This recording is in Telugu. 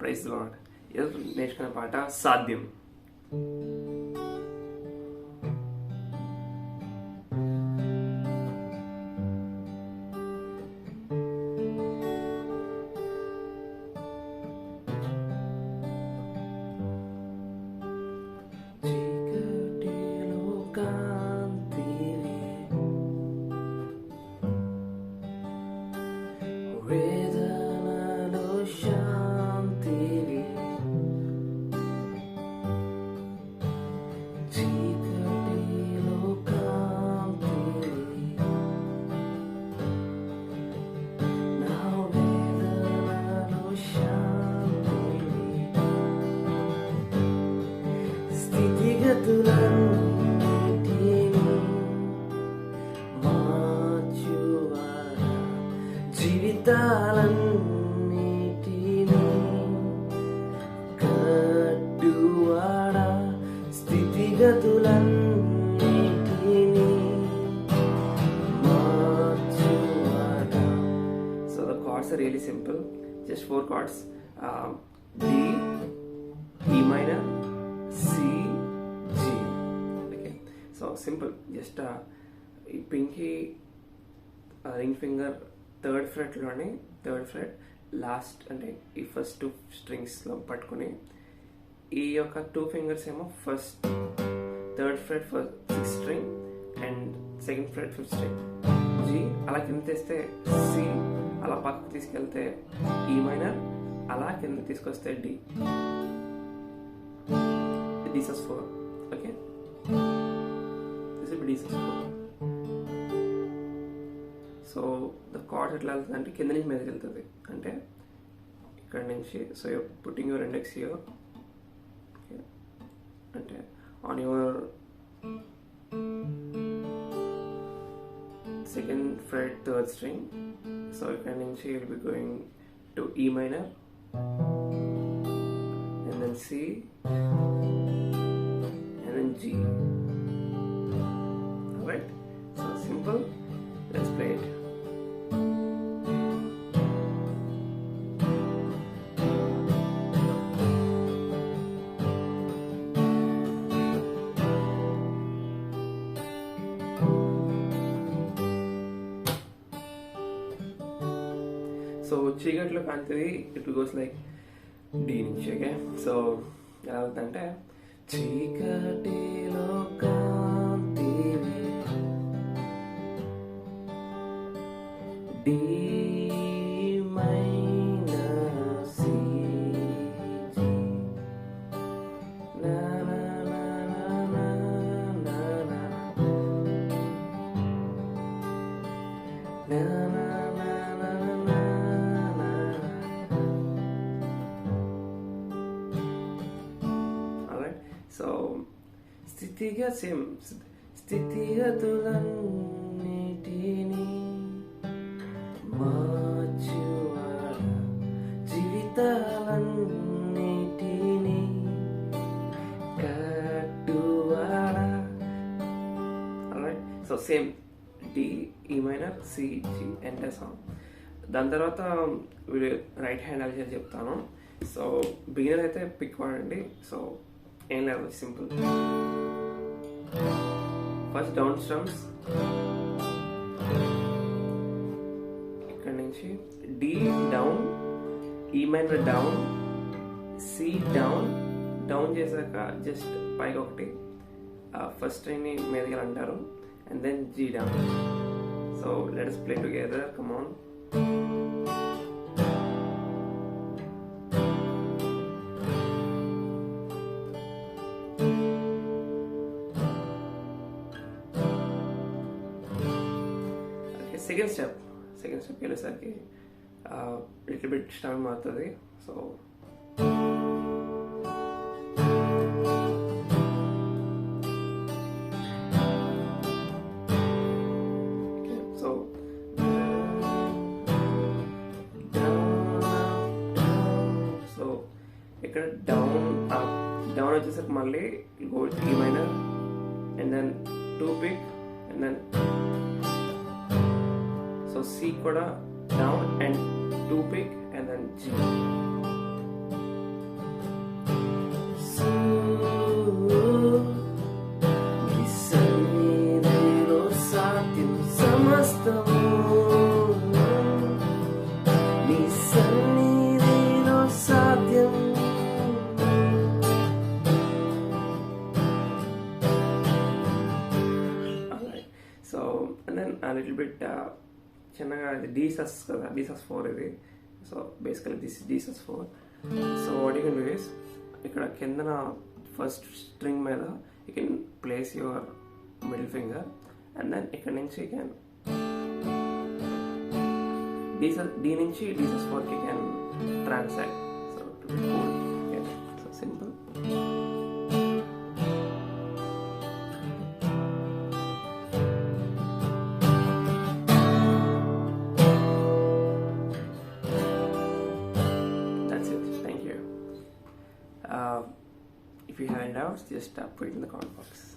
Praise the lord. ఈరోజు నేర్చుకునే పాట సాధ్యం. వేదనలో శాంతివి, చీకటిలో కాంతివి, నా వేదనలో శాంతివి, స్థితిగతులన్నిటినీ మార్చువాడా, జీవితాలన్నిటినీ కట్టువాడా, స్థితిగతులన్నిటినీ మార్చువాడా. So the chords are really simple, just 4 chords. D, E minor, C, G. Okay, so simple. Just ఈ Pinky ring finger third fret last అంటే ఈ ఫస్ట్ 2 స్ట్రింగ్స్లో పట్టుకుని, ఈ యొక్క 2 ఫింగర్స్ ఏమో first third fret 6th string and second fret 5th string, G అలా కింద తీస్తే సి, అలా పక్కకు తీసుకెళ్తే ఈ మైనర్, అలా కింద తీసుకొస్తే D. This is 4. Okay, this is D 4. So the chord ఎట్లా వెళ్తుంది అంటే కింద నుంచి మీదకి వెళ్తుంది. అంటే ఇక్కడ నుంచి, so you putting your index here, అంటే on your second fret 3rd string. So ఇక్కడ నుంచి will be going to E minor and then C and then G. Right, so simple. Let's play it. So చీకట్లో కాంతిది ఇట్ గోస్ లైక్ డి నుంచి. ఓకే, సో ఎలా అవుతుందంటే చీకటిలో కాంతివి, D minor C G, na na na na na na na, na na na na na na. alright, so స్థితిగతులన్నిటినీ మార్చువాడా, జీవితాలన్నిటినీ కట్టువాడా. alright, so same D, E minor, C, G, entire song. దాని తర్వాత వీడు రైట్ హ్యాండ్ అవి చెప్తాను. సో బిగినర్ అయితే పిక్ వాడండి. సో ఏం లేదు, సింపుల్. ఫస్ట్ డౌన్ స్ట్రమ్స్, ఇక్కడ నుంచి D down, E minor down, C down, down చేశాక జస్ట్ పైకి ఒకటి ఫస్ట్ స్ట్రింగ్ని మీదకి అంటారు, and then G down. So let us play together, come on. Okay, second step వెళ్ళేసరికి లిటిల్ బిట్ స్టమ్ అవుతుంది. సో ఇక్కడ డౌన్ అప్, డౌన్ వచ్చేసరికి మళ్ళీ go E minor and then 2 pick and then so C కూడా down and 2 pick and then G. little bit చిన్నగా ఇది D sus కదా, D sus 4 ఇది. So basically this D sus 4. So what you can do is, ఇక్కడ కిందన ఫస్ట్ స్ట్రింగ్ మీద you can place your middle finger and then ఇక్కడ నుంచి యూ కెన్ D నుంచి D sus 4 కి can transact. So to be cool, okay. So simple. If you have any doubts, just put it in the comment box.